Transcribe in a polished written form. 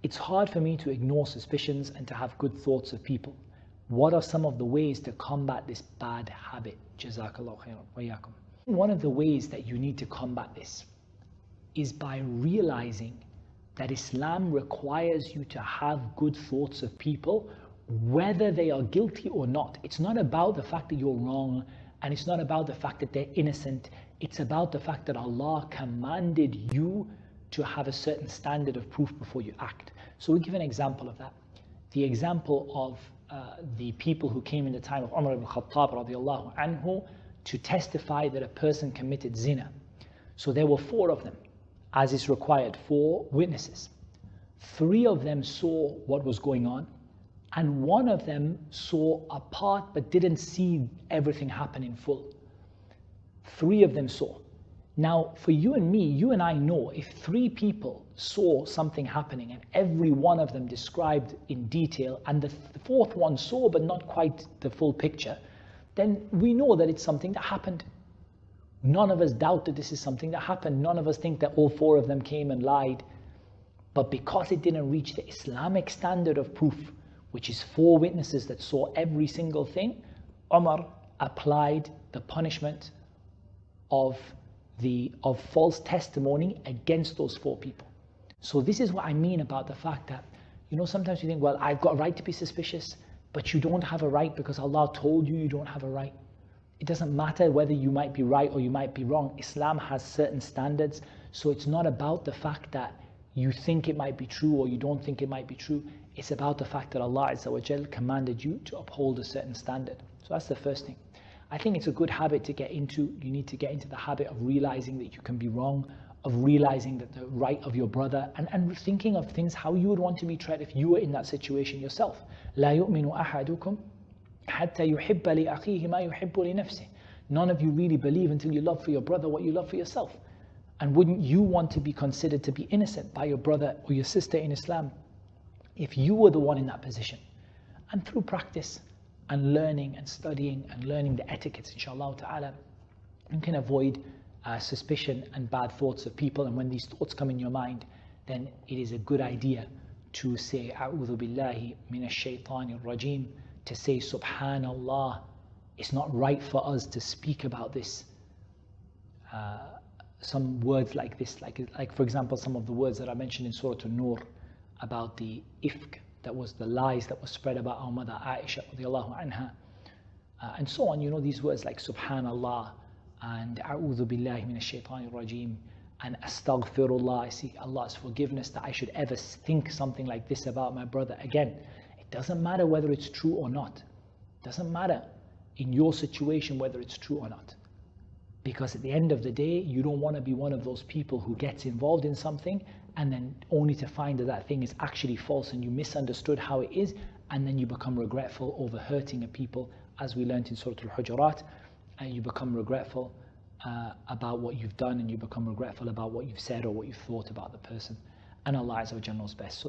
It's hard for me to ignore suspicions and to have good thoughts of people. What are some of the ways to combat this bad habit? Jazakallah khairan wa yakum. One of the ways that you need to combat this is by realizing that Islam requires you to have good thoughts of people, whether they are guilty or not. It's not about the fact that you're wrong, and it's not about the fact that they're innocent. It's about the fact that Allah commanded you to have a certain standard of proof before you act. So we'll give an example of that. The example of the people who came in the time of Umar ibn Khattab radiallahu anhu to testify that a person committed zina. So there were 4 of them, as is required, 4 witnesses. 3 of them saw what was going on, and 1 of them saw a part but didn't see everything happen in full. 3 of them saw. Now, for you and me, you and I know if 3 people saw something happening and every one of them described in detail, and the 4th one saw but not quite the full picture, then we know that it's something that happened. None of us doubt that this is something that happened. None of us think that all 4 of them came and lied. But because it didn't reach the Islamic standard of proof, which is 4 witnesses that saw every single thing, Umar applied the punishment of false testimony against those 4 people. So this is what I mean about the fact that, sometimes you think, well, I've got a right to be suspicious, but you don't have a right because Allah told you don't have a right. It doesn't matter whether you might be right or you might be wrong. Islam has certain standards, so it's not about the fact that you think it might be true or you don't think it might be true. It's about the fact that Allah Azza wa Jal commanded you to uphold a certain standard. So that's the first thing. I think it's a good habit to get into. You need to get into the habit of realizing that you can be wrong, of realizing that the right of your brother, and thinking of things how you would want to be treated if you were in that situation yourself. لا يؤمن أحدكم حتى يحب لأخيه ما يحب لنفسه. None of you really believe until you love for your brother what you love for yourself. And wouldn't you want to be considered to be innocent by your brother or your sister in Islam if you were the one in that position? And through practice and learning and studying and learning the etiquettes, inshallah ta'ala, you can avoid suspicion and bad thoughts of people. And when these thoughts come in your mind, then it is a good idea to say A'udhu billahi minash shaitanir rajim, to say Subhanallah. It's not right for us to speak about this. Some words like this, like for example, some of the words that I mentioned in Surah An-Nur about the ifk, that was the lies that was spread about our mother Aisha radiallahu anha, and so on. These words like Subhanallah and A'udhu billahi minash shaitanir rajim and Astaghfirullah. I seek Allah's forgiveness that I should ever think something like this about my brother again. It doesn't matter whether it's true or not. It doesn't matter in your situation whether it's true or not. Because at the end of the day, you don't want to be one of those people who gets involved in something and then only to find that thing is actually false and you misunderstood how it is, and then you become regretful over hurting a people, as we learned in Surah Al-Hujurat, and you become regretful about what you've done, and you become regretful about what you've said or what you've thought about the person. And Allah Azza wa Jalla knows best. So